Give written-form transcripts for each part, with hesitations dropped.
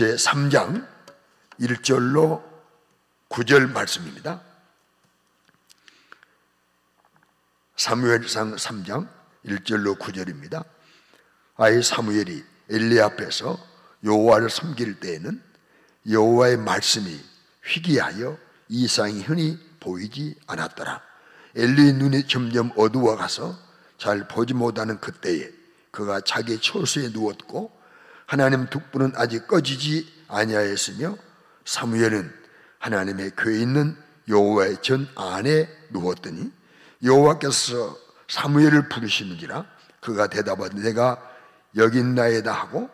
제3장 1절로 9절 말씀입니다. 사무엘상 3장 1절로 9절입니다. 아이 사무엘이 엘리 앞에서 여호와를 섬길 때에는 여호와의 말씀이 희귀하여 이상이 흔히 보이지 않았더라. 엘리의 눈이 점점 어두워가서 잘 보지 못하는 그때에 그가 자기 처소에 누웠고 하나님 득불은 아직 꺼지지 아니하였으며 사무엘은 하나님의 궤에 있는 여호와의 전 안에 누웠더니 여호와께서 사무엘을 부르시는지라 그가 대답하되 내가 여기 있나이다 하고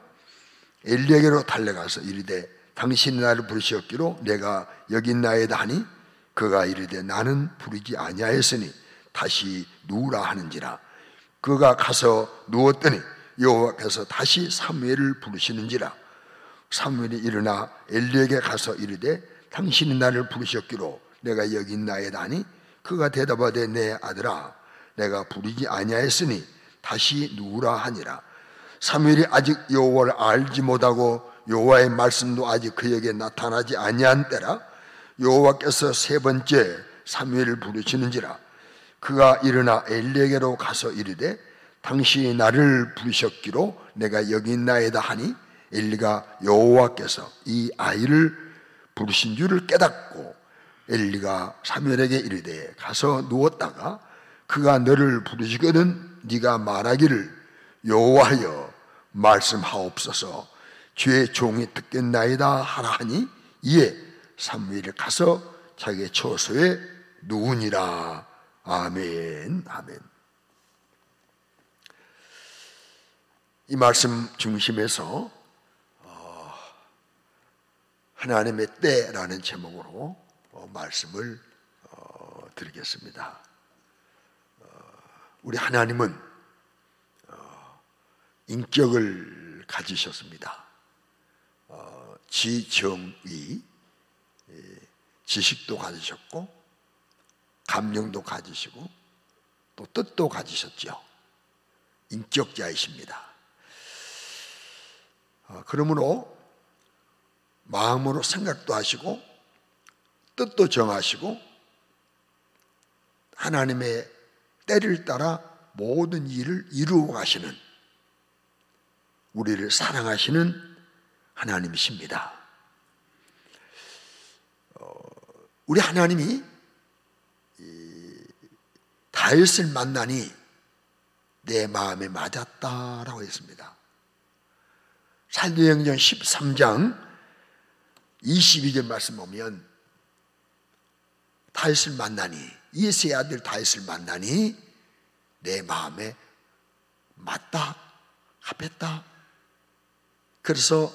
엘리에게로 달려가서 이르되 당신이 나를 부르셨기로 내가 여기 있나이다 하니 그가 이르되 나는 부르지 아니하였으니 다시 누우라 하는지라. 그가 가서 누웠더니 여호와께서 다시 사무엘을 부르시는지라. 사무엘이 일어나 엘리에게 가서 이르되 당신이 나를 부르셨기로 내가 여기 있나이다 하니 그가 대답하되 내 아들아 내가 부르지 아니하였으니 다시 누우라 하니라. 사무엘이 아직 여호와를 알지 못하고 여호와의 말씀도 아직 그에게 나타나지 아니한 때라 여호와께서 세 번째 사무엘을 부르시는지라. 그가 일어나 엘리에게로 가서 이르되 당신이 나를 부르셨기로 내가 여기 있나이다 하니 엘리가 여호와께서 이 아이를 부르신 줄을 깨닫고 엘리가 사무엘에게 이르되 가서 누웠다가 그가 너를 부르시거든 네가 말하기를 여호와여 말씀하옵소서 주의 종이 듣겠나이다 하라 하니 이에 사무엘이 가서 자기의 처소에 누우니라. 아멘. 아멘. 이 말씀 중심에서 하나님의 때라는 제목으로 말씀을 드리겠습니다. 우리 하나님은 인격을 가지셨습니다. 지정의, 지식도 가지셨고 감정도 가지시고 또 뜻도 가지셨죠. 인격자이십니다. 그러므로 마음으로 생각도 하시고 뜻도 정하시고 하나님의 때를 따라 모든 일을 이루어 가시는 우리를 사랑하시는 하나님이십니다. 우리 하나님이 다윗을 만나니 내 마음에 맞았다라고 했습니다. 사도행전 13장 22절 말씀 보면 다윗을 만나니 이새의 아들 다윗을 만나니 내 마음에 맞다 합했다. 그래서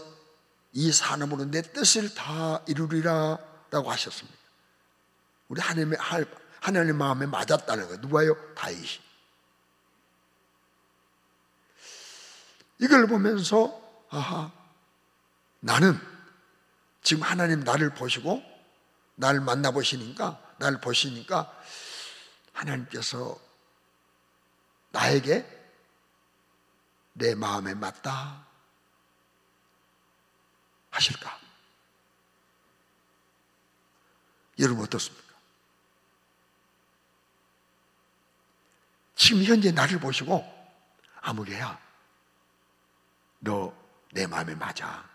이 사람으로 내 뜻을 다 이루리라 라고 하셨습니다. 우리 하나님의 마음에 맞았다는 거예요. 누가요? 다윗이. 이걸 보면서 아하, 나는 지금 하나님 나를 보시고 나를 만나보시니까 나를 보시니까 하나님께서 나에게 내 마음에 맞다 하실까? 여러분 어떻습니까? 지금 현재 나를 보시고 아무개야 너 내 마음에 맞아.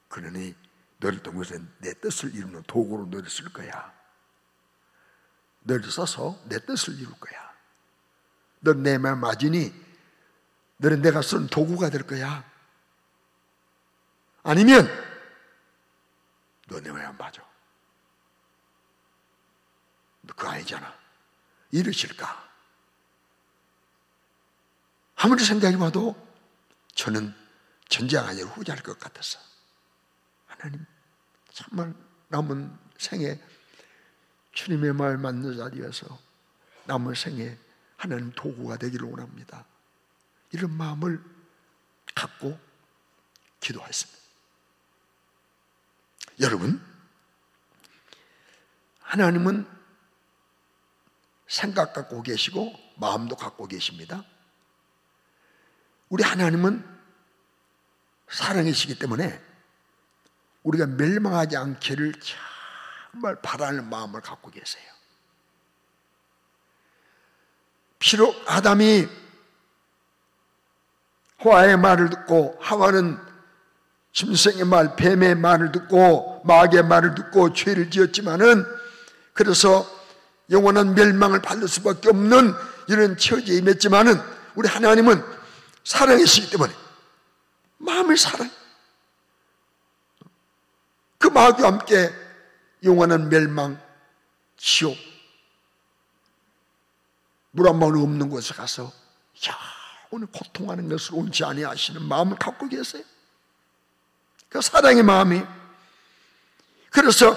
그러니 너를 통해서 내 뜻을 이루는 도구로 너를 쓸 거야. 너를 써서 내 뜻을 이룰 거야. 넌 내 마음에 맞으니 너는 내가 쓴 도구가 될 거야. 아니면 너 내 마음에 맞아. 너 그거 아니잖아. 이러실까? 아무리 생각해봐도 저는 전자가 아니라 후자일 것 같았어. 하나님 정말 남은 생에 주님의 말 맞는 자리에서 남은 생에 하나님 도구가 되기를 원합니다. 이런 마음을 갖고 기도했습니다. 여러분, 하나님은 생각 갖고 계시고 마음도 갖고 계십니다. 우리 하나님은 사랑이시기 때문에 우리가 멸망하지 않기를 정말 바라는 마음을 갖고 계세요. 비록 아담이 하와의 말을 듣고, 하와는 짐승의 말, 뱀의 말을 듣고 마귀의 말을 듣고 죄를 지었지만은, 그래서 영원한 멸망을 받을 수밖에 없는 이런 처지에 임했지만은, 우리 하나님은 사랑이시기 때문에 마음의 사랑, 그 마귀와 함께 영원한 멸망, 지옥, 물 한 방울 없는 곳에 가서 오늘 고통하는 것을 옳지 아니하시는 마음을 갖고 계세요. 그 사랑의 마음이. 그래서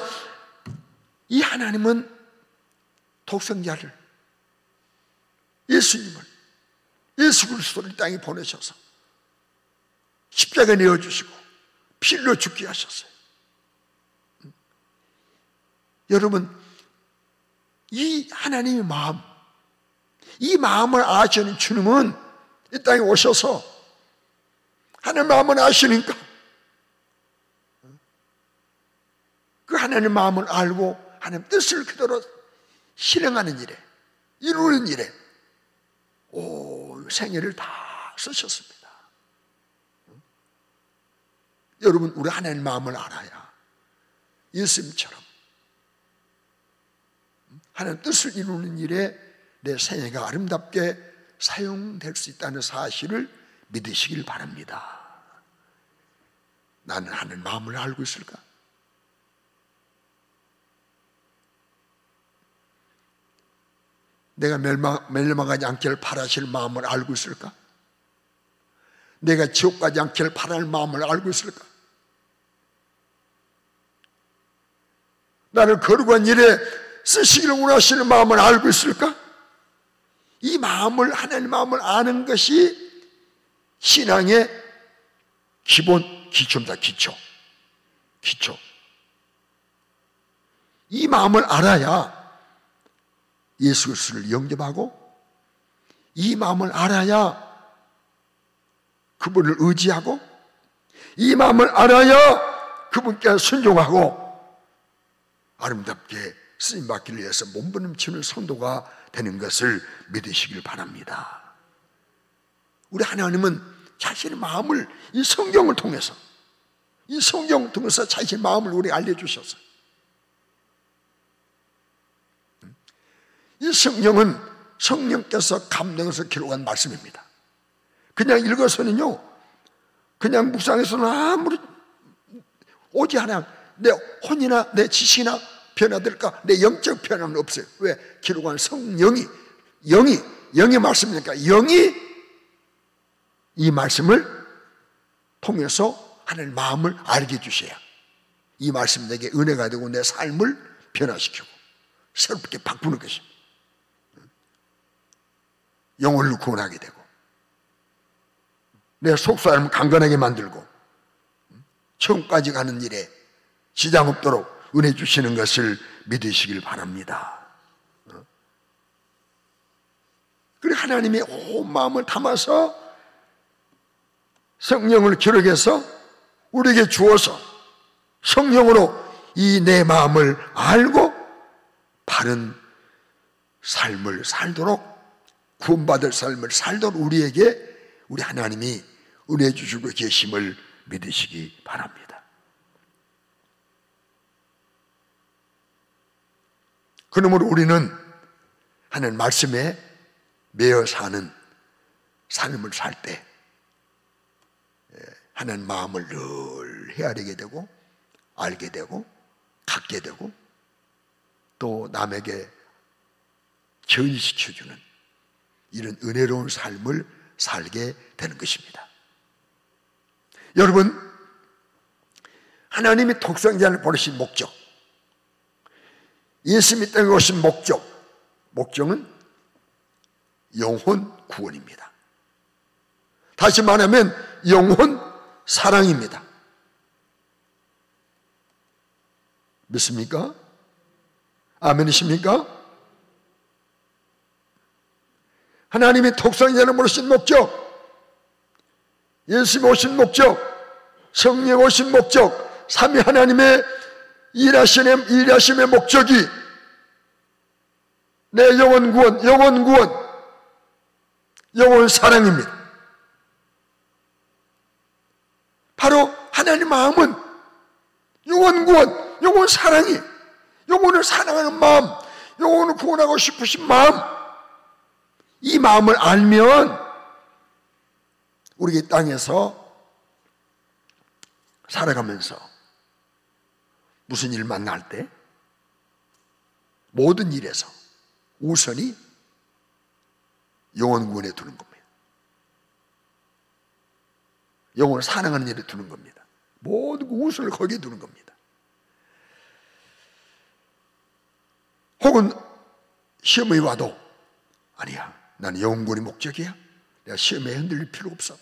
이 하나님은 독생자를, 예수님을, 예수 그리스도를 이 땅에 보내셔서 십자가에 내어주시고 피로 죽게 하셨어요. 여러분, 이 하나님의 마음, 이 마음을 아시는 주님은 이 땅에 오셔서 하나님의 마음을 아시니까 그 하나님의 마음을 알고 하나님 뜻을 그대로 실행하는 일에, 이루는 일에 온 생애를 다 쓰셨습니다. 여러분, 우리 하나님의 마음을 알아야 예수님처럼 하나님 뜻을 이루는 일에 내 생애가 아름답게 사용될 수 있다는 사실을 믿으시길 바랍니다. 나는 하나님 마음을 알고 있을까? 내가 멸망하지 않기를 바라실 마음을 알고 있을까? 내가 지옥 가지 않기를 바라는 마음을 알고 있을까? 나를 거룩한 일에 쓰시기를 원하시는 마음을 알고 있을까? 이 마음을, 하나님 마음을 아는 것이 신앙의 기본, 기초입니다. 기초. 이 마음을 알아야 예수 그리스도를 영접하고, 이 마음을 알아야 그분을 의지하고, 이 마음을 알아야 그분께 순종하고 아름답게 쓰임받기를 위해서 몸부림치는 성도가 되는 것을 믿으시길 바랍니다. 우리 하나님은 자신의 마음을 이 성경을 통해서, 이 성경을 통해서 자신의 마음을 우리에게 알려주셨어요. 이 성경은 성령께서 감동해서 기록한 말씀입니다. 그냥 읽어서는요, 그냥 묵상해서는 아무리 오지 않아 내 혼이나 내 지식이나 변화될까? 내 영적 변화는 없어요. 왜? 기록한 성령이, 영의 말씀이니까 영이 이 말씀을 통해서 하나님의 마음을 알게 해주셔야 이 말씀이 내게 은혜가 되고 내 삶을 변화시키고 새롭게 바꾸는 것입니다. 영혼을 구원하게 되고 내 속사람을 강건하게 만들고 처음까지 가는 일에 지장 없도록 은혜 주시는 것을 믿으시길 바랍니다. 그리고 하나님의 온 마음을 담아서 성령을 기록해서 우리에게 주어서 성령으로 이 내 마음을 알고 바른 삶을 살도록, 구원받을 삶을 살도록 우리에게 우리 하나님이 은혜 주시고 계심을 믿으시기 바랍니다. 그러므로 우리는 하나님 말씀에 매여 사는 삶을 살 때 하나님 마음을 늘 헤아리게 되고 알게 되고 갖게 되고 또 남에게 전시켜주는 이런 은혜로운 삶을 살게 되는 것입니다. 여러분, 하나님이 독생자를 보내신 목적, 예수님이 땅에 오신 목적은 영혼 구원입니다. 다시 말하면 영혼 사랑입니다. 믿습니까? 아멘이십니까? 하나님이 독생자를 보내신 목적, 예수님이 오신 목적, 성령 오신 목적, 삼위 하나님의 일하심의 목적이 내 영혼 구원, 영혼 사랑입니다. 바로 하나님 마음은 영혼 구원, 영혼 사랑이, 영혼을 사랑하는 마음, 영혼을 구원하고 싶으신 마음, 이 마음을 알면 우리 이 땅에서 살아가면서 무슨 일 만날 때 모든 일에서 우선이 영혼 구원에 두는 겁니다. 영혼을 사랑하는 일에 두는 겁니다. 모든 우선을 거기에 두는 겁니다. 혹은 시험이 와도 아니야, 나는 영혼 구원이 목적이야. 내가 시험에 흔들릴 필요 없어.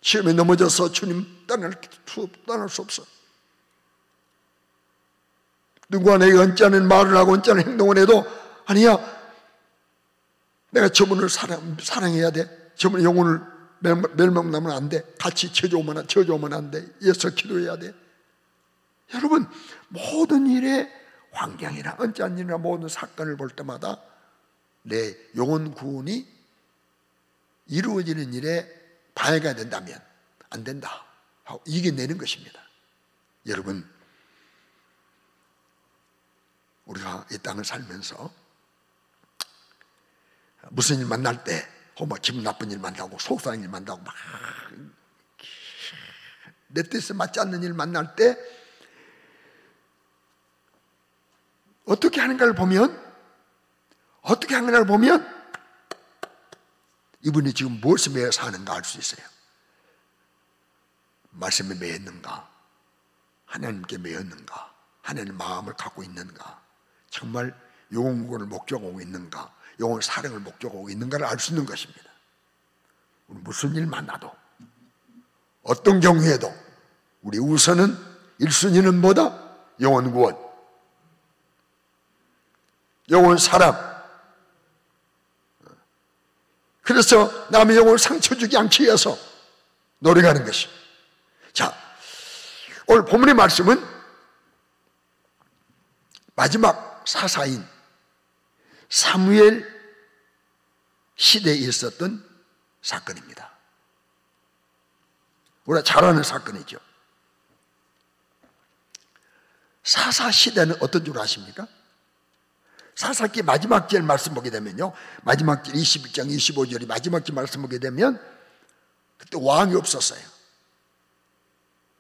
시험에 넘어져서 주님 떠날 수 없어. 누구가 내가 언짢은 말을 하고 언짢은 행동을 해도 아니야, 내가 저분을 사랑해야 돼. 저분의 영혼을 멸망나면 안 돼. 같이 저주오면 안 돼. 예서 기도해야 돼. 여러분, 모든 일에 환경이나 언짢은 일이나 모든 사건을 볼 때마다 내 영혼 구원이 이루어지는 일에 방해가 된다면 안 된다 하고 이겨내는 것입니다. 여러분, 우리가 이 땅을 살면서 무슨 일 만날 때 막 기분 나쁜 일 만나고 속상한 일 만나고 막 내 뜻에 맞지 않는 일 만날 때 어떻게 하는가를 보면 이분이 지금 무엇에 매여 사는가 알 수 있어요. 말씀에 매였는가, 하나님께 매였는가, 하나님의 마음을 갖고 있는가, 정말 영혼 구원을 목적하고 있는가, 영혼 사랑을 목적하고 있는가를 알 수 있는 것입니다. 무슨 일 만나도 어떤 경우에도 우리 우선은 1순위는 뭐다? 영혼 구원, 영혼 사랑. 그래서 남의 영혼을 상처 주지 않기 위해서 노력하는 것이. 자, 오늘 본문의 말씀은 마지막 사사인 사무엘 시대에 있었던 사건입니다. 우리가 잘 아는 사건이죠. 사사 시대는 어떤 줄 아십니까? 사사기 마지막 절 말씀 보게 되면요, 마지막 절 21장 25절이 마지막 절 말씀 보게 되면 그때 왕이 없었어요.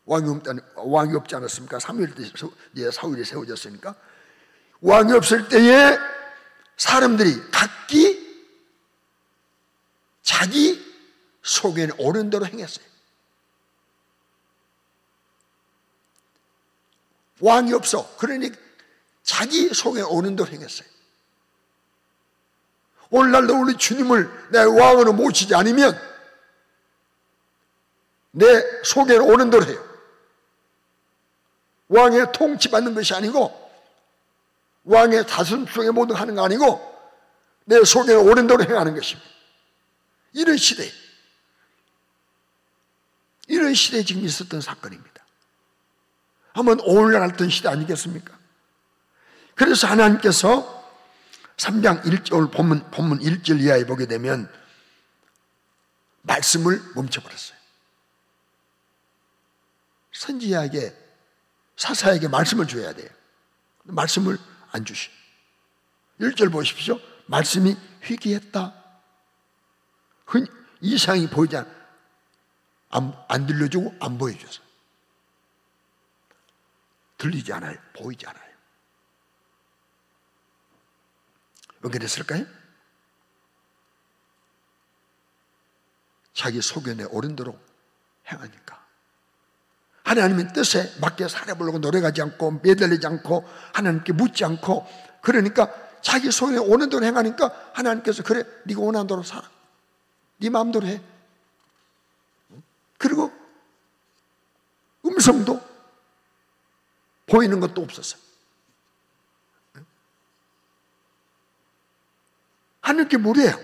왕이 없지 않았습니까? 사무엘 때 사울이 세워졌으니까. 왕이 없을 때에 사람들이 각기 자기 속에 오는 대로 행했어요. 왕이 없어. 그러니 자기 속에 오는 대로 행했어요. 오늘날도 우리 주님을 내 왕으로 모시지 않으면 내 속에 오는 대로 해요. 왕의 통치받는 것이 아니고 왕의 다스림 속에 모든 하는 거 아니고 내 속에 오는 대로 행하는 것입니다. 이런 시대에 지금 있었던 사건입니다. 한번 오늘날 알던 시대 아니겠습니까? 그래서 하나님께서 3장 1절 본문 1절 이하에 보게 되면 말씀을 멈춰버렸어요. 선지자에게, 사사에게 말씀을 줘야 돼요. 말씀을 안 주시. 1절 보십시오. 말씀이 희귀했다. 이상이 보이지 안 들려주고 안 보여줘서 들리지 않아요. 보이지 않아요. 왜 그랬을까요? 자기 소견에 오른 대로 행하니까. 하나님의 뜻에 맞게 살아보려고 노력하지 않고 매달리지 않고 하나님께 묻지 않고, 그러니까 자기 소견에 오는 대로 행하니까 하나님께서 그래, 네가 원하는 대로 살아, 네 마음대로 해. 그리고 음성도 보이는 것도 없었어요. 하나님께 뭐래요?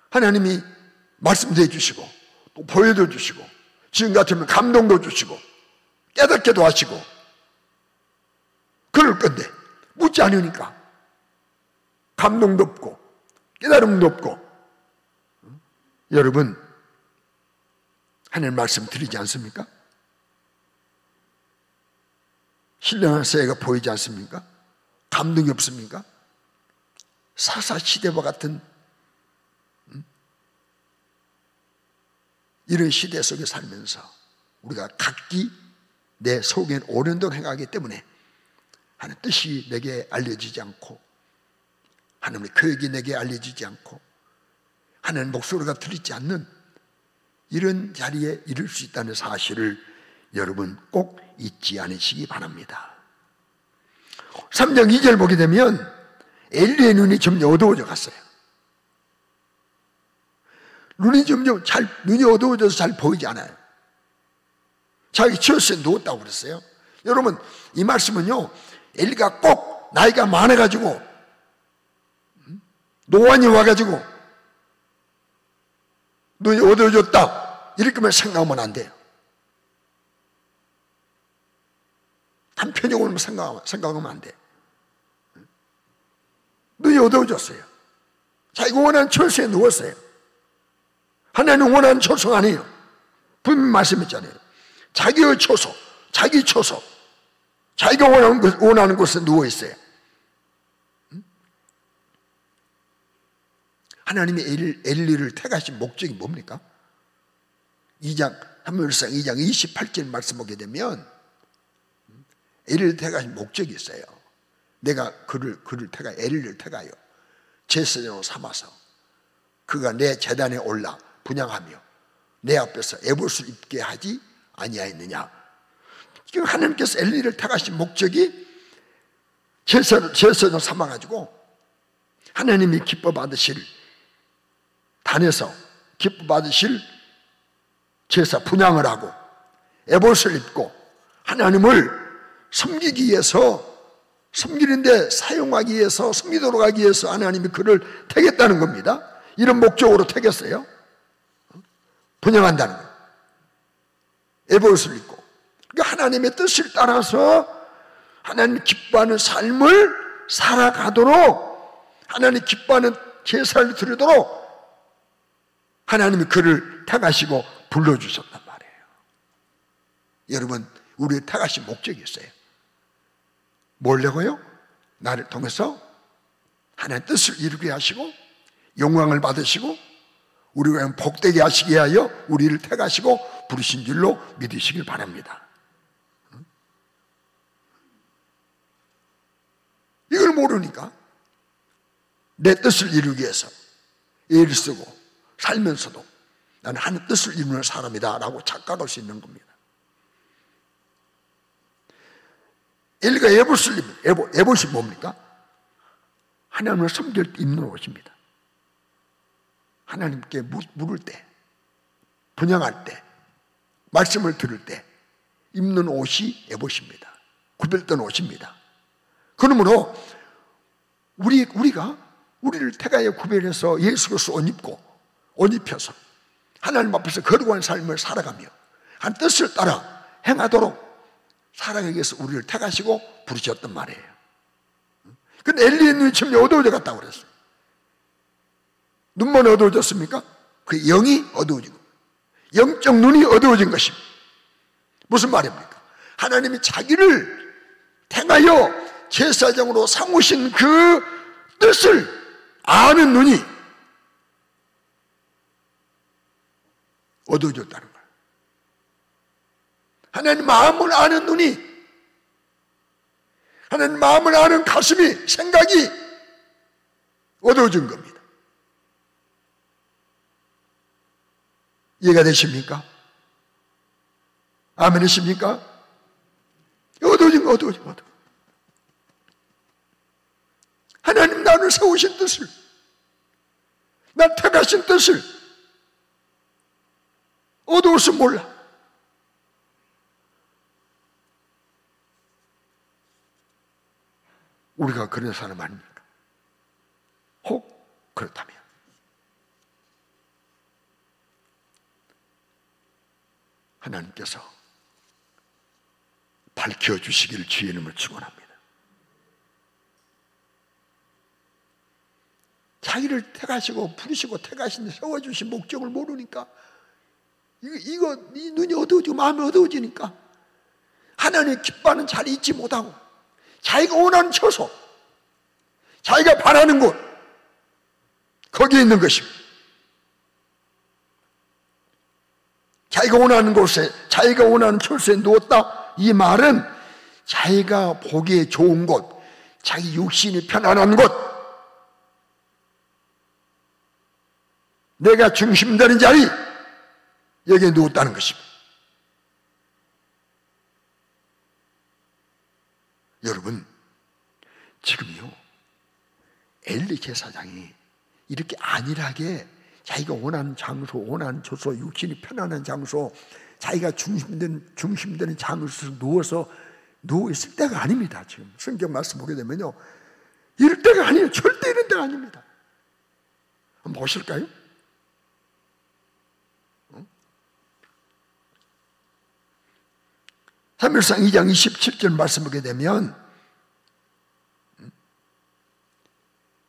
하나님이 말씀도 해주시고 또 보여도 주시고 지금 같으면 감동도 주시고 깨닫게도 하시고 그럴 건데 묻지 않으니까 감동도 없고 깨달음도 없고. 여러분, 하나님 말씀 드리지 않습니까? 신령한 세계가 보이지 않습니까? 감동이 없습니까? 사사시대와 같은 이런 시대 속에 살면서 우리가 각기 내 속엔 오랜동안 행하기 때문에 하나님 뜻이 내게 알려지지 않고 하나님의 계획이 내게 알려지지 않고 하나님 목소리가 들리지 않는 이런 자리에 이를 수 있다는 사실을 여러분 꼭 잊지 않으시기 바랍니다. 3장 2절 보게 되면 엘리의 눈이 점점 어두워져 갔어요. 눈이 어두워져서 잘 보이지 않아요. 자기 치어스에 누웠다고 그랬어요. 여러분, 이 말씀은요, 엘리가 꼭 나이가 많아가지고 노안이 와가지고 눈이 어두워졌다 이렇게만 생각하면 안 돼요. 단편적으로만 생각하면 안 돼. 눈이 어두워졌어요. 자기가 원하는 처소에 누웠어요. 하나님 원하는 처소가 아니에요. 분명히 말씀했잖아요. 자기의 처소, 자기 처소, 자기가 원하는 곳에 누워있어요. 하나님이 엘리를 택하신 목적이 뭡니까? 사무엘상 2장 28절 말씀 보게 되면 엘리를 택하신 목적이 있어요. 내가 엘리를 택하여 제사장으로 삼아서 그가 내 제단에 올라 분향하며 내 앞에서 에봇을 입게 하지 아니하였느냐. 지금 하나님께서 엘리를 택하신 목적이 제사장으로 삼아가지고 하나님이 기뻐 받으실 단에서 기뻐 받으실 제사 분향을 하고 에봇을 입고 하나님을 섬기기 위해서, 섬기는데 사용하기 위해서, 섬기도록 하기 위해서 하나님이 그를 택했다는 겁니다. 이런 목적으로 택했어요. 분향한다는 거예요. 에봇을 입고. 그러니까 하나님의 뜻을 따라서 하나님 기뻐하는 삶을 살아가도록, 하나님 기뻐하는 제사를 드리도록 하나님이 그를 택하시고 불러주셨단 말이에요. 여러분, 우리의 택하신 목적이 있어요. 뭐려고요? 나를 통해서 하나님의 뜻을 이루게 하시고 영광을 받으시고 우리가 복되게 하시게 하여 우리를 택하시고 부르신 줄로 믿으시길 바랍니다. 이걸 모르니까 내 뜻을 이루기 위해서 애를 쓰고 살면서도 나는 하나님 뜻을 이루는 사람이다 라고 착각할 수 있는 겁니다. 엘리가 에봇이 뭡니까? 하나님을 섬길 때 입는 옷입니다. 하나님께 물을 때, 분향할 때, 말씀을 들을 때 입는 옷이 에봇입니다. 구별된 옷입니다. 그러므로 우리가 우리를 택하여 구별해서 예수 그리스도 옷 입혀서 하나님 앞에서 거룩한 삶을 살아가며 한 뜻을 따라 행하도록 살아가기 위해서 우리를 택하시고 부르셨단 말이에요. 근데 엘리의 눈이 점점 어두워져 갔다고 그랬어요. 눈만 어두워졌습니까? 그 영이 어두워지고 영적 눈이 어두워진 것입니다. 무슨 말입니까? 하나님이 자기를 택하여 제사장으로 삼으신 그 뜻을 아는 눈이 어두워졌다는 거예요. 하나님 마음을 아는 눈이, 하나님 마음을 아는 가슴이, 생각이 어두워진 겁니다. 이해가 되십니까? 아멘이십니까? 어두워진 거. 하나님 나를 세우신 뜻을, 날 택하신 뜻을 어두워서 몰라. 우리가 그런 사람 아닙니까? 혹 그렇다면 하나님께서 밝혀주시기를 주의 이름으로 축원합니다. 자기를 택하시고 부르시고 택하신 세워주신 목적을 모르니까 이 눈이 어두워지고 마음이 어두워지니까 하나님의 기뻐하는 자리에 있지 못하고 자기가 원하는 처소, 자기가 바라는 곳, 거기에 있는 것입니다. 자기가 원하는 곳에, 자기가 원하는 처소에 누웠다. 이 말은 자기가 보기에 좋은 곳, 자기 육신이 편안한 곳, 내가 중심되는 자리, 여기에 누웠다는 것입니다. 여러분, 지금요 엘리 제사장이 이렇게 안일하게 자기가 원하는 장소, 원하는 처소, 육신이 편안한 장소, 자기가 중심되는 장소에서 누워있을 때가 아닙니다. 지금 성경 말씀 보게 되면요, 이럴 때가 아니에요. 절대 이런 때가 아닙니다. 한번 보실까요? 사무엘상 2장 27절 말씀 보게 되면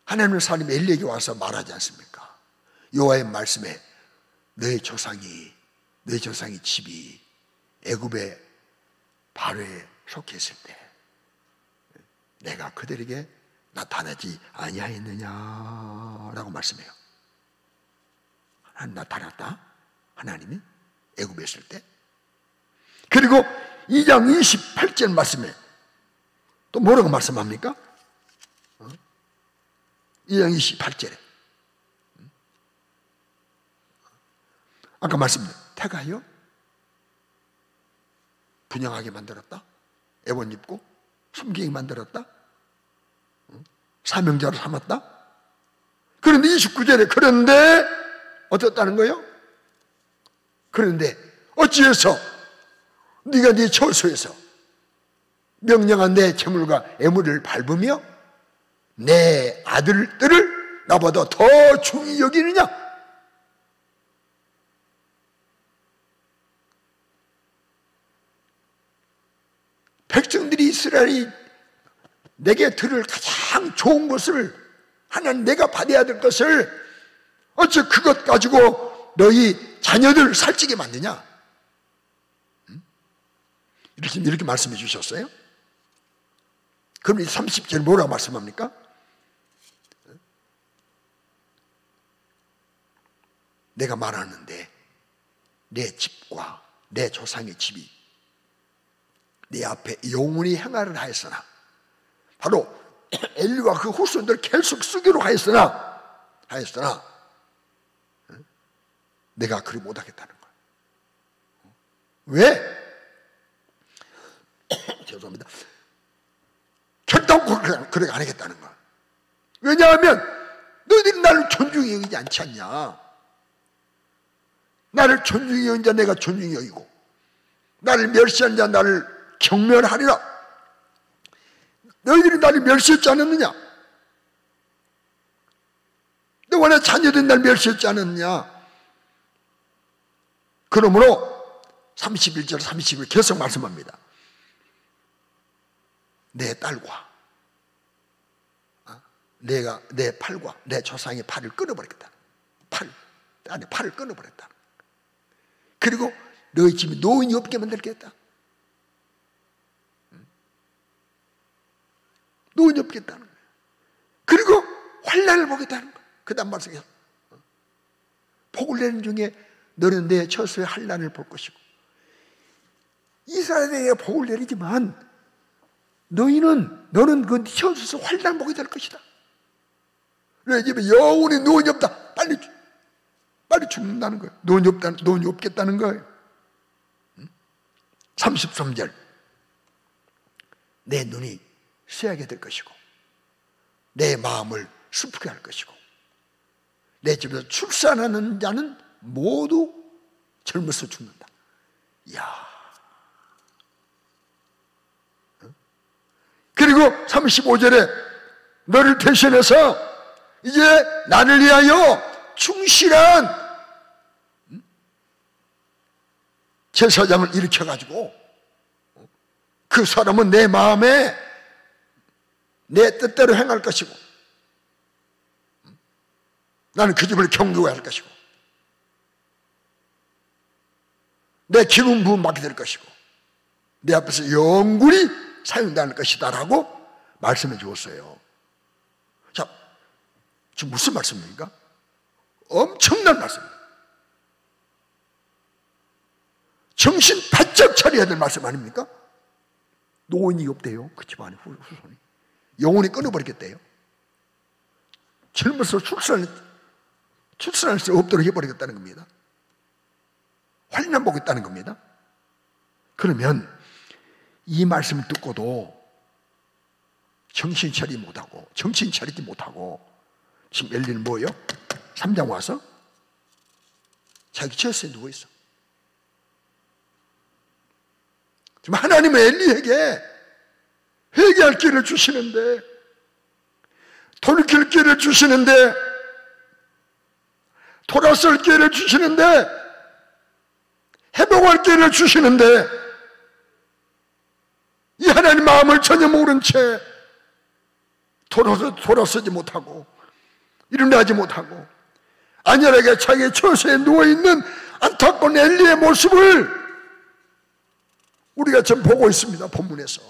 하나님의 사람이 엘리에게 와서 말하지 않습니까? 여호와의 말씀에 너의 조상이 집이 애굽의 바로에 속해 있을 때 내가 그들에게 나타나지 아니하였느냐라고 말씀해요. 하나님 나타났다? 하나님이 애굽에 있을 때. 그리고 2장 28절 말씀에 또 뭐라고 말씀합니까? 2장 28절에 아까 말씀드린 태가요 분양하게 만들었다, 애원 입고 숨기게 만들었다, 사명자로 삼았다. 그런데 29절에 그런데 어떻다는 거예요? 그런데 어찌해서 네가 네 처소에서 명령한 내 재물과 애물을 밟으며 내 아들들을 나보다 더 중히 여기느냐? 백성들이 이스라엘이 내게 들을 가장 좋은 것을, 하나님 내가 받아야 될 것을 어째 그것 가지고 너희 자녀들 살찌게 만드냐? 이렇게 말씀해 주셨어요. 그럼 이 30절 뭐라고 말씀합니까? 내가 말하는데 내 집과 내 조상의 집이 네 앞에 영원히 행하를 하였으나, 바로 엘리와 그 후손들 계속 쓰기로 하였으나 내가 그리 못하겠다는 거야. 왜? 죄송합니다. 결단코 그렇게 안 하겠다는 거야. 왜냐하면 너희들이 나를 존중히 여기지 않지 않냐? 나를 존중히 여긴 자 내가 존중히 여기고, 나를 멸시한 자 나를 경멸하리라. 너희들이 나를 멸시했지 않았느냐? 너와 내 자녀들이 나를 멸시했지 않았느냐? 그러므로 31절 32절 계속 말씀합니다. 내 딸과 내가 내 팔과 내 조상의 팔을 끊어버리겠다. 팔을 끊어버렸다. 그리고 너희 집에 노인이 없게 만들겠다. 노인이 없겠다는 거예요. 그리고 환난을 보겠다는 거예요. 그 다음 말씀에 복을 내는 중에 너는 내 처소에 환난을 볼 것이고, 이스라엘에게 복을 내리지만 너는 그 처소에서 환난 보게 될 것이다. 내 집에 영원히 노인이 없다. 빨리 죽는다는 거예요. 노인이 없겠다는 거예요. 33절 내 눈이 쇠하게 될 것이고 내 마음을 슬프게 할 것이고 내 집에서 출산하는 자는 모두 젊어서 죽는다. 이야. 그리고 35절에 너를 대신해서 이제 나를 위하여 충실한 제사장을 일으켜가지고 그 사람은 내 마음에 내 뜻대로 행할 것이고, 나는 그 집을 경유할 것이고, 내 기름 부음 받게 될 것이고, 내 앞에서 영원히 사용될 것이다 라고 말씀해 주었어요. 자, 지금 무슨 말씀입니까? 엄청난 말씀입니다. 정신 바짝 차려야 될 말씀 아닙니까? 노인이 없대요. 그 집안에 후손이 영혼이 끊어버리겠대요. 젊어서 출산할 수 없도록 해버리겠다는 겁니다. 환난 보겠다는 겁니다. 그러면 이 말씀을 듣고도 정신 차리지 못하고 지금 엘리는 뭐예요? 3장 와서 자기 처소에 누워있어. 지금 하나님은 엘리에게 회개할 기회를 주시는데, 돌이킬 기회를 주시는데, 돌아설 기회를 주시는데, 회복할 기회를 주시는데, 이 하나님 마음을 전혀 모른 채 돌아서지 못하고 일어나지 못하고 안일하게 자기의 처소에 누워있는 안타까운 엘리의 모습을 우리가 지금 보고 있습니다. 본문에서.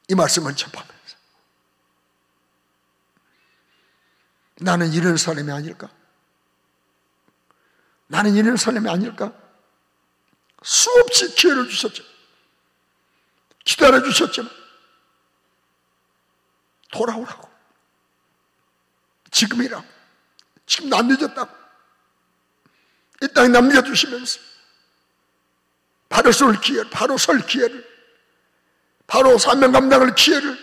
이 말씀을 접하면서 나는 이런 사람이 아닐까? 나는 이런 사람이 아닐까? 수없이 기회를 주셨죠. 기다려 주셨지만 돌아오라고, 지금이라고, 지금 안 늦었다고 이 땅에 남겨주시면서 바로 설 기회를, 바로 사명 감당할 기회를,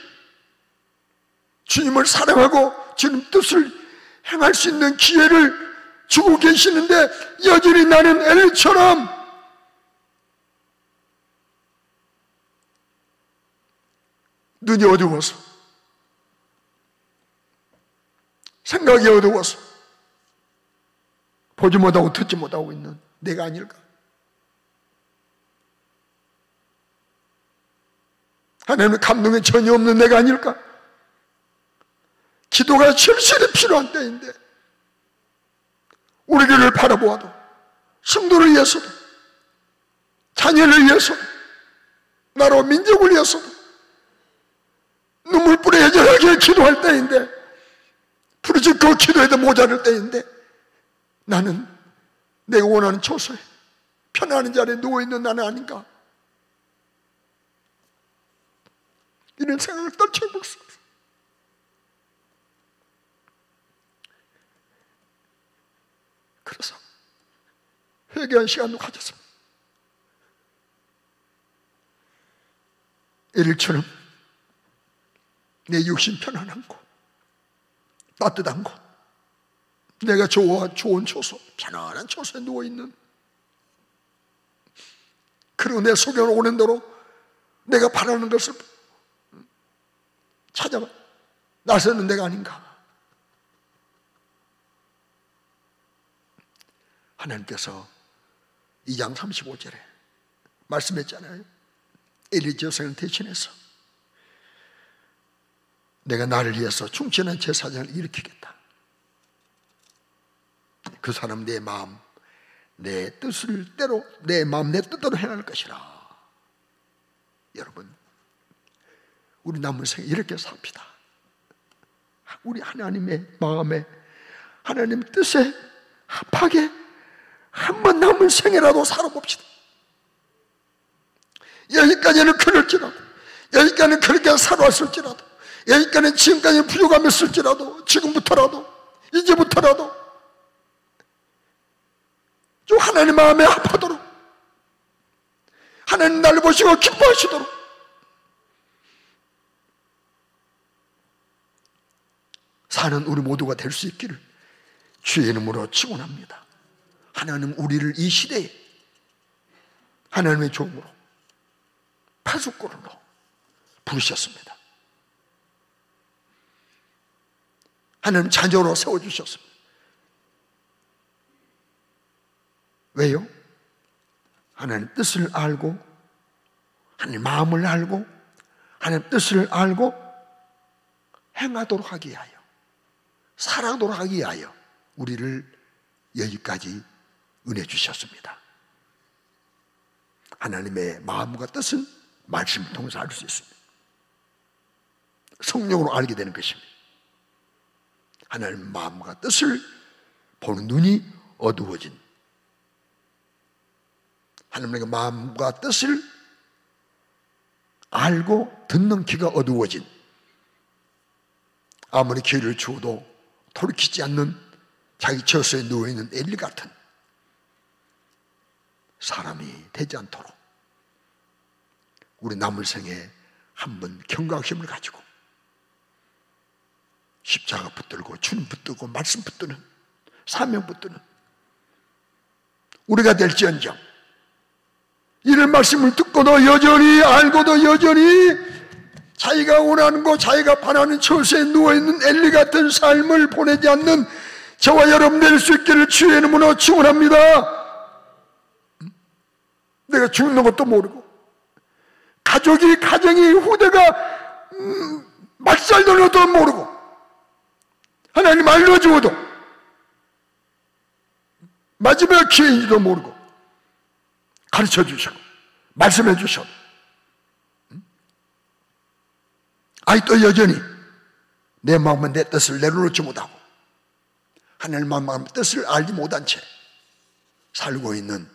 주님을 사랑하고 주님 뜻을 행할 수 있는 기회를 주고 계시는데, 여전히 나는 엘리처럼 눈이 어두워서, 생각이 어두워서 보지 못하고 듣지 못하고 있는 내가 아닐까? 하나님의 감동이 전혀 없는 내가 아닐까? 기도가 절실히 필요한 때인데 우리 교회를 바라보아도, 성도를 위해서도, 자녀를 위해서도, 나라 민족을 위해서도 눈물불에 애절하게 기도할 때인데, 부르짖고 그 기도에도 모자랄 때인데, 나는 내가 원하는 처소에 편안한 자리에 누워있는 나는 아닌가? 이런 생각을 떨쳐볼 수 없어. 그래서 회개한 시간도 가졌습니다. 엘리처럼 내 육신 편안한 곳, 따뜻한 곳, 내가 좋은 처소, 편안한 처소에 누워있는, 그리고 내 속에 오는 대로 내가 바라는 것을 찾아 나서는 내가 아닌가? 하나님께서 2장 35절에 말씀했잖아요. 엘리 저승을 대신해서 내가 나를 위해서 충천한 제사장을 일으키겠다. 그 사람 내 마음, 내 뜻대로, 내 마음 내 뜻대로 행할 것이라. 여러분, 우리 남은 생에 이렇게 삽시다. 우리 하나님의 마음에, 하나님 뜻에 합하게 한번 남은 생이라도 살아봅시다. 여기까지는 그럴지라도, 여기까지는 그렇게 살아왔을지라도, 여기까지는 지금까지 부족함이었을지라도, 지금부터라도, 이제부터라도 좀 하나님 마음에 합하도록, 하나님 나를 보시고 기뻐하시도록 사는 우리 모두가 될 수 있기를 주의 이름으로 축원합니다. 하나님 우리를 이 시대에 하나님의 종으로, 파수꾼으로 부르셨습니다. 하나님 자녀로 세워주셨습니다. 왜요? 하나님 뜻을 알고, 하나님 마음을 알고, 하나님 뜻을 알고 행하도록 하기 위하여, 살아가도록 하기 위하여 우리를 여기까지 은혜 주셨습니다. 하나님의 마음과 뜻은 말씀을 통해서 알 수 있습니다. 성령으로 알게 되는 것입니다. 하나님의 마음과 뜻을 보는 눈이 어두워진, 하나님의 마음과 뜻을 알고 듣는 귀가 어두워진, 아무리 기회를 주어도 돌이키지 않는 자기 처소에 누워있는 엘리 같은 사람이 되지 않도록 우리 남은 생에 한번 경각심을 가지고 십자가 붙들고 주님 붙들고 말씀 붙드는 사명 붙드는 우리가 될지언정, 이런 말씀을 듣고도 여전히 알고도 여전히 자기가 원하는 것, 자기가 바라는 처소에 누워있는 엘리 같은 삶을 보내지 않는 저와 여러분 될 수 있기를 주의 이름으로 축원합니다. 내가 죽는 것도 모르고, 가정이 후대가 말살되는 것도 모르고, 하나님 알려주어도 마지막 기회인지도 모르고 가르쳐 주셔, 말씀해 주셔. 또 여전히 내 마음은 내 뜻을 내려놓지 못하고 하나님 마음의 뜻을 알지 못한 채 살고 있는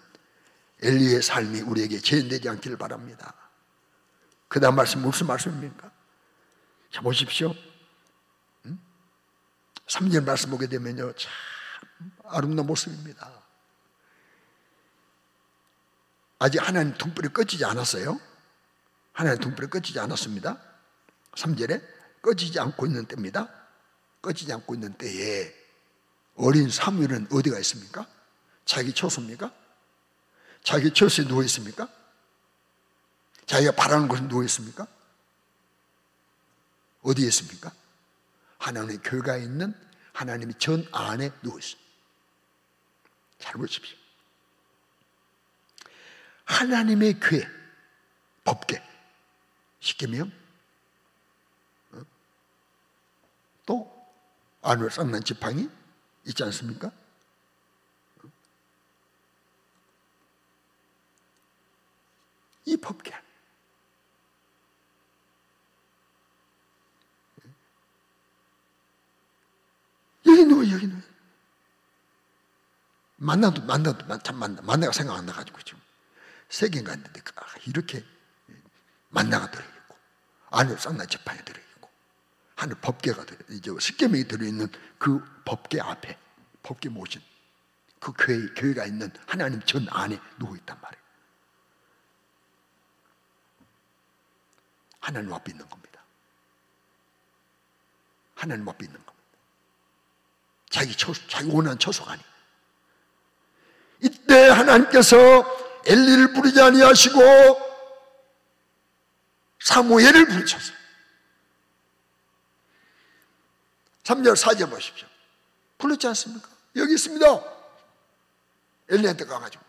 엘리의 삶이 우리에게 재현되지 않기를 바랍니다. 그 다음 말씀 무슨 말씀입니까? 자, 보십시오. 3절 말씀 보게 되면요, 참 아름다운 모습입니다. 아직 하나님 등불이 꺼지지 않았어요. 하나님 등불이 꺼지지 않았습니다. 3절에 꺼지지 않고 있는 때입니다. 꺼지지 않고 있는 때에 어린 사무엘은 어디가 있습니까? 자기 처소입니까? 자기 처소에 누워 있습니까? 자기가 바라는 곳에 누워 있습니까? 어디에 있습니까? 하나님의 교회가 있는 하나님의 전 안에 누워 있습니다. 잘 보십시오. 하나님의 교회, 법궤, 십계명, 또 안으로 쌍난 지팡이 있지 않습니까? 이 법궤, 여기 누워, 여기 누워. 만나가 생각 안 나가지고 지금 세 개인가 했는데 이렇게 만나가 들어있고, 안에 쌍난 지팡이 들어있고, 하늘 법궤가 들어있고, 십계명이 들어있는 그 법궤 앞에, 법궤 모신 그 교회가 있는 하나님 전 안에 누워있단 말이에요. 하나님 앞에 있는 겁니다. 하나님 앞에 있는 겁니다. 자기 원하는 처소가 아니. 이때 하나님께서 엘리를 부르지 아니하시고 사무엘을 부르셨어요. 3절 4절 보십시오. 불렀지 않습니까? 여기 있습니다. 엘리한테 가가지고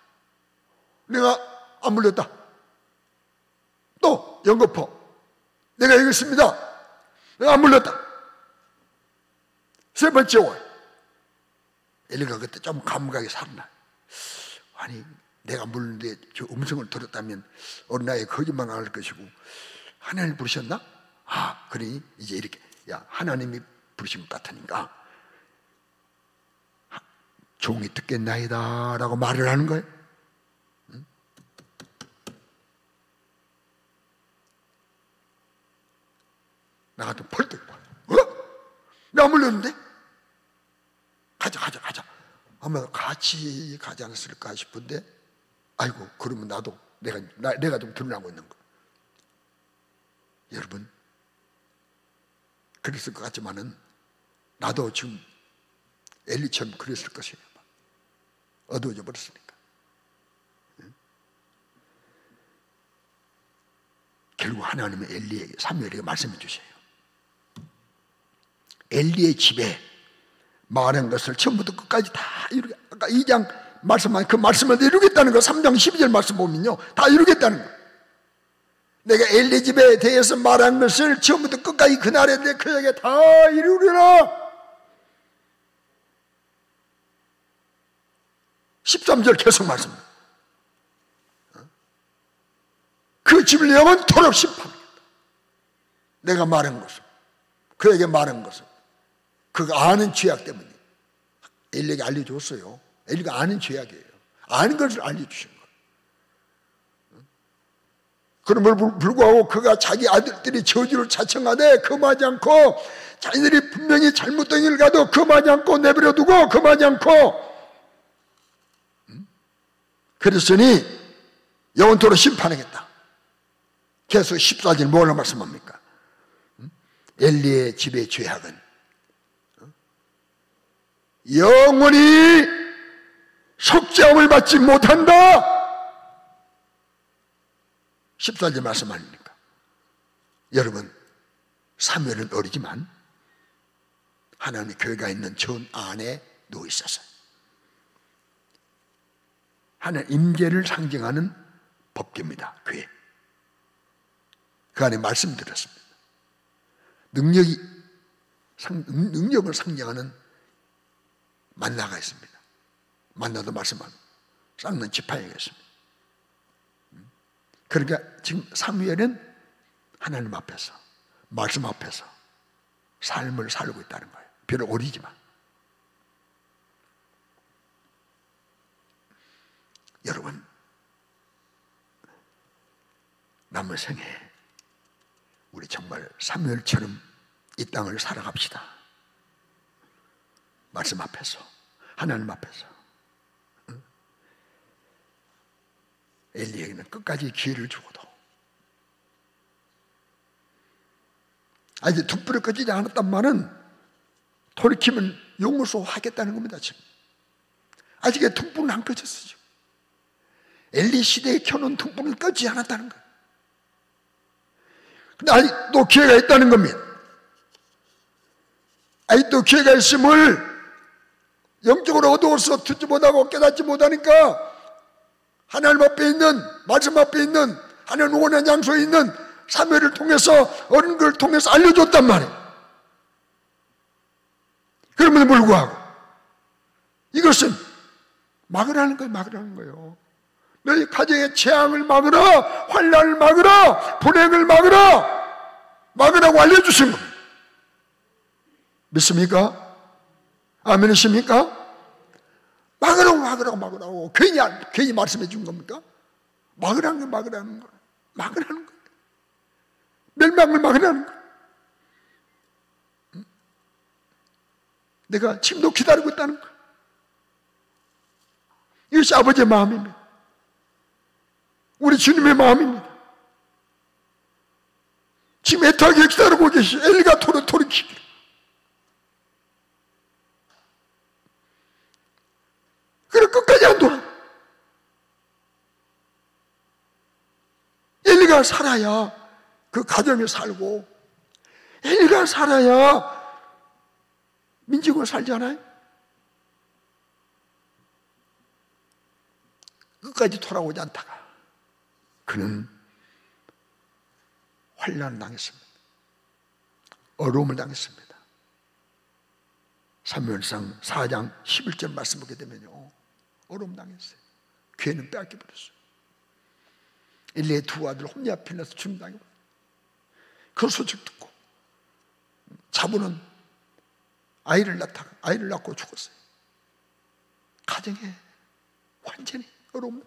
내가 안 불렀다. 또 연거푸, 내가 여기 있습니다. 내가 안 불렀다. 세 번째 월 엘리가 그때 좀 감각이 살아나. 아니, 내가 물는데 저 음성을 들었다면 어린아이에 거짓말 안 할 것이고, 하나님 부르셨나? 그러니 이제 이렇게, 야, 하나님이 부르신 것 같으니까 종이 듣겠나이다 라고 말을 하는 거예요. 응? 나 같은 펄떡, 나 물렸는데? 가자. 아마 같이 가지 않았을까 싶은데, 아이고, 그러면 나도 내가 좀 드러나고 있는 거. 여러분, 그랬을 것 같지만은 나도 지금 엘리처럼 그랬을 것이에요. 어두워져 버렸으니까. 결국 하나님은 엘리에게, 사무엘에게 말씀해 주세요. 엘리의 집에 말한 것을 처음부터 끝까지 다 이렇게, 아까 2장 말씀만 그 말씀을 이루겠다는 거. 3장 12절 말씀 보면요, 다 이루겠다는 거. 내가 엘리 집에 대해서 말한 것을 처음부터 끝까지 그날에 내 그에게 다 이루리라. 13절 계속 말씀합니다. 그 집을 영원토록 심판하겠다. 내가 말한 것은, 그에게 말한 것은 그가 아는 죄악 때문에 엘리에게 알려줬어요. 엘리가 아는 죄악이에요. 아는 것을 알려주신 거예요. 그럼에도 불구하고 그가 자기 아들들이 저주를 자청하되 금하지 않고, 자기들이 분명히 잘못된 길을 가도 금하지 않고 내버려두고 금하지 않고, 그랬으니 영원토록 심판하겠다. 계속 14절 뭐라고 말씀합니까? 엘리의 집의 죄악은 영원히 속죄함을 받지 못한다. 14절 말씀 아닙니까? 여러분, 사무엘은 어리지만 하나님의 교회가 있는 전 안에 누워 있었어요. 하나님 임재를 상징하는 법궤입니다. 교회. 그 안에 말씀 드렸습니다. 능력을 상징하는 만나가 있습니다. 만나도 말씀합니다. 쌍는 지팡이가 있습니다. 그러니까 지금 사무엘은 하나님 앞에서, 말씀 앞에서 삶을 살고 있다는 거예요. 비록 어리지만. 여러분, 남은 생에 우리 정말 사무엘처럼 이 땅을 살아갑시다. 말씀 앞에서, 하나님 앞에서. 엘리에게는 끝까지 기회를 주고도 아직 등불을 꺼지지 않았단 말은 돌이키면 용서소 하겠다는 겁니다. 지금 아직 등불은 안 꺼졌어요. 지금. 엘리 시대에 켜놓은 등불을 꺼지지 않았다는 거예요. 근데 아직도 기회가 있다는 겁니다. 아직도 기회가 있음을 영적으로 어두워서 듣지 못하고 깨닫지 못하니까 하나님 앞에 있는, 말씀 앞에 있는, 하나님 원하는 장소에 있는 사무엘을 통해서, 어른들을 통해서 알려줬단 말이에요. 그럼에도 불구하고 이것은 막으라는 거예요. 막으라는 거예요. 너희 가정의 재앙을 막으라, 환난을 막으라, 불행을 막으라고 알려주신 겁니다. 믿습니까? 아멘이십니까? 막으라고 괜히 말씀해 준 겁니까? 막으라는 거예요. 멸망을 막으라는 거예요. 내가 지금도 기다리고 있다는 거예요. 이것이 아버지의 마음입니다. 우리 주님의 마음입니다. 지금 애타게 기다리고 계시 엘리가 돌이키기를. 그래 끝까지 안 돌아. 엘리가 살아야 그 가정에 살고, 엘리가 살아야 민족을 살잖아요. 끝까지 돌아오지 않다가 그는 환난을 당했습니다. 어려움을 당했습니다. 사무엘상 4장 11절 말씀 보게 되면요, 어려움 당했어요. 기회는 빼앗겨버렸어요. 엘리의 두 아들 홈리와 필라스 죽임당해버렸어요. 그 소식 듣고 자부는 아이를 낳고 죽었어요. 가정에 완전히 어려움.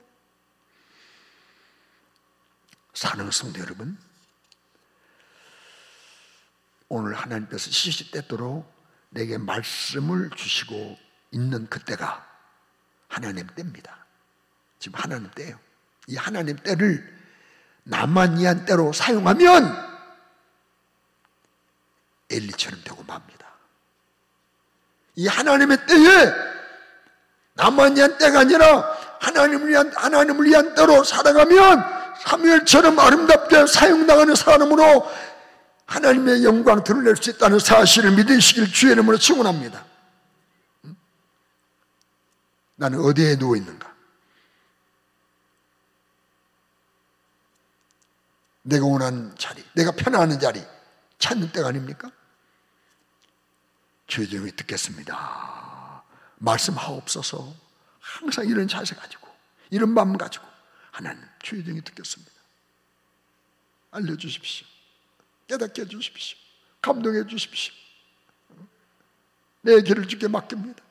사랑하는 성도 여러분, 오늘 하나님께서 시시때때로 내게 말씀을 주시고 있는 그때가 하나님 때입니다. 지금 하나님 때예요. 이 하나님 때를 나만 위한 때로 사용하면 엘리처럼 되고 맙니다. 이 하나님의 때에 나만 위한 때가 아니라 하나님을 위한 때로 살아가면 사무엘처럼 아름답게 사용당하는 사람으로 하나님의 영광 드러낼 수 있다는 사실을 믿으시길 주의 이름으로 축원합니다. 나는 어디에 누워 있는가? 내가 원하는 자리, 내가 편안한 자리 찾는 때가 아닙니까? 주의 종이 듣겠습니다. 말씀하옵소서. 항상 이런 자세 가지고, 이런 마음 가지고, 하나님 주의 종이 듣겠습니다. 알려주십시오. 깨닫게 해주십시오. 감동해 주십시오. 내 길을 주께 맡깁니다.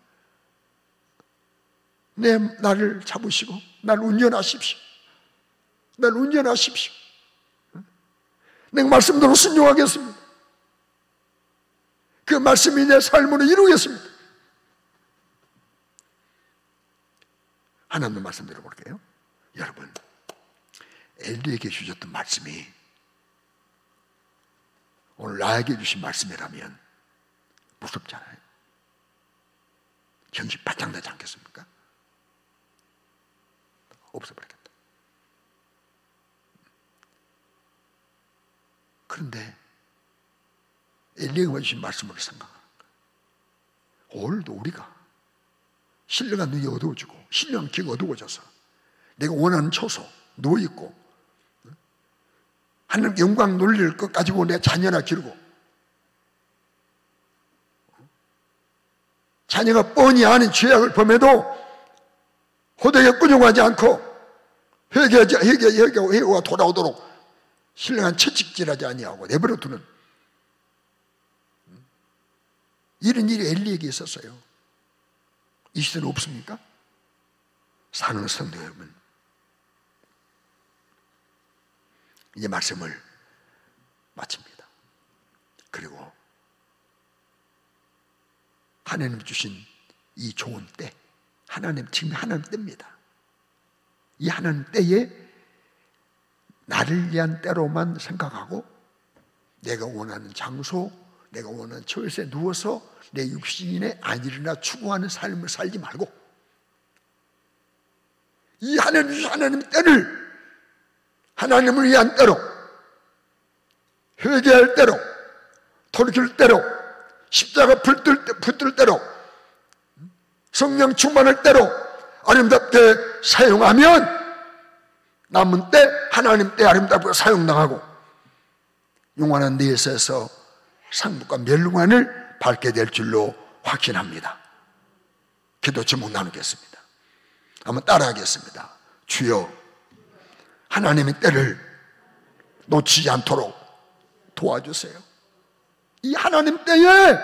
나를 잡으시고 나를 운전하십시오. 나를 운전하십시오. 내가 말씀대로 순종하겠습니다. 그 말씀이 내 삶으로 이루겠습니다. 하나님의 말씀 들어볼게요. 여러분, 엘리에게 주셨던 말씀이 오늘 나에게 주신 말씀이라면 무섭잖아요. 정신 바짝 나지 않겠습니까? 없어버리겠다. 그런데 엘리야가 주신 말씀으로 생각하는 거예요. 오늘도 우리가 신령한 눈이 어두워지고 신령한 귀가 어두워져서 내가 원하는 처소 누워있고 하나님 영광 논리를 것 가지고 내 자녀나 기르고 자녀가 뻔히 아는 죄악을 범해도 호되게 꾸중하지 않고 회개가 돌아오도록 신령한 채찍질하지 아니하고 내버려 두는 이런 일이 엘리에게 있었어요. 이 시대는 없습니까? 사랑하는 성도 여러분, 이제 말씀을 마칩니다. 그리고 하나님 주신 이 좋은 때, 지금 하나님 때입니다. 이 하나님 때에 나를 위한 때로만 생각하고 내가 원하는 장소, 내가 원하는 처소에 누워서 내 육신에 안 일어나 추구하는 삶을 살지 말고 이 하나님 때를 하나님을 위한 때로, 회개할 때로, 돌이킬 때로, 십자가 붙들 때로, 성령 충만할 때로 아름답게 사용하면 남은 때 하나님 때 아름답게 사용당하고 영원한 내세에서 상복과 멸망을 밟게 될 줄로 확신합니다. 기도 제목 나누겠습니다. 한번 따라하겠습니다. 주여, 하나님의 때를 놓치지 않도록 도와주세요. 이 하나님 때에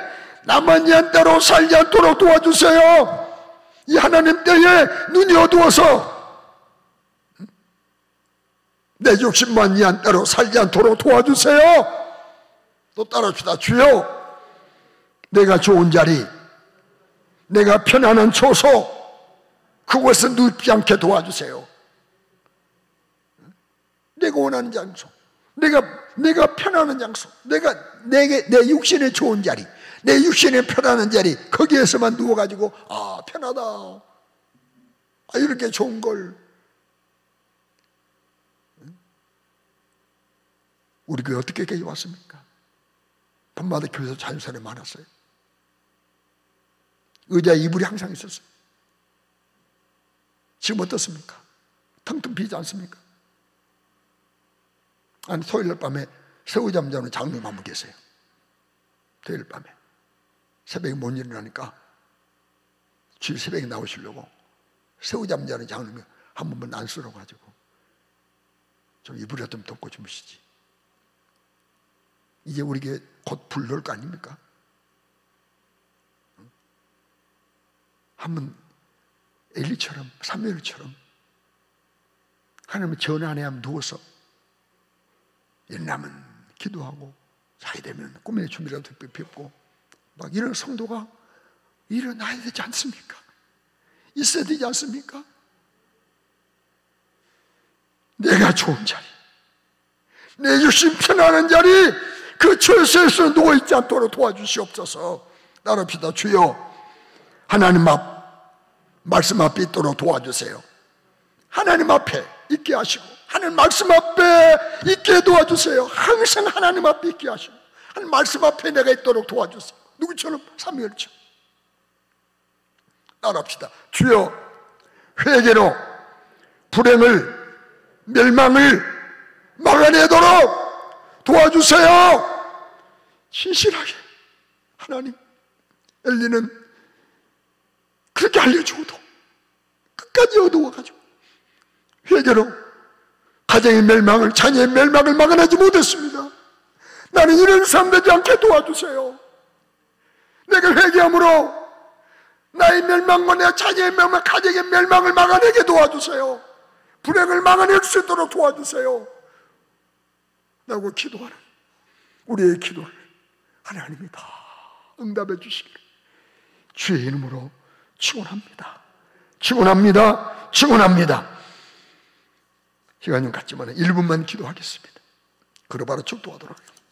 나만 위한 때로 살지 않도록 도와주세요. 이 하나님 때에 눈이 어두워서 내 욕심만 위한 때로 살지 않도록 도와주세요. 또 따라합시다. 주여, 내가 좋은 자리, 내가 편안한 처소, 그곳에 눕지 않게 도와주세요. 내가 원하는 장소, 내가 편안한 장소, 내 육신의 좋은 자리, 내 육신의 편안한 자리, 거기에서만 누워가지고 편하다, 이렇게 좋은 걸. 우리 교회 어떻게 여기 왔습니까? 밤마다 교회에서 자연사람이 많았어요. 의자에 이불이 항상 있었어요. 지금 어떻습니까? 텅텅 비지 않습니까? 아니, 토요일 밤에 새우잠 자는 장로님 한 분 계세요. 토요일 밤에 새벽에 못 일어나니까 주일 새벽에 나오시려고 새우잠 자는 장로님이 한 번만 안쓰러워가지고 좀 이불이라도 좀 덮고 주무시지. 이제 우리에게 곧 불 넣을 거 아닙니까? 한번 엘리처럼, 사무엘처럼 하나님의 전화 안에 한번 누워서 일어나면 기도하고 자게 되면 꿈의 춤이라도 뵙고 막 이런 성도가 일어나야 되지 않습니까? 있어야 되지 않습니까? 내가 좋은 자리, 내 육신 편안한 자리, 그 처소에서 누워있지 않도록 도와주시옵소서. 따라합시다. 주여, 하나님 말씀 앞에 있도록 도와주세요. 하나님 앞에 있게 하시고 하나님 말씀 앞에 있게 도와주세요. 항상 하나님 앞에 있게 하시고 하나님 말씀 앞에 내가 있도록 도와주세요. 누구처럼? 사무엘처럼. 따라합시다. 주여, 회개로 불행을, 멸망을 막아내도록 도와주세요. 진실하게. 하나님, 엘리는 그렇게 알려주고도 끝까지 어두워가지고 회개로 가정의 멸망을, 자녀의 멸망을 막아내지 못했습니다. 나는 이런 삶 되지 않게 도와주세요. 내가 회개함으로 나의 멸망과 내 자녀의 멸망, 가정의 멸망을 막아내게 도와주세요. 불행을 막아낼 수 있도록 도와주세요 라고 기도하는 우리의 기도를 하나님이 다 응답해 주시기를 주의 이름으로 축원합니다. 축원합니다. 축원합니다. 시간이 좀 갔지만 1분만 기도하겠습니다. 그러 바로 축도하도록 하겠습니다.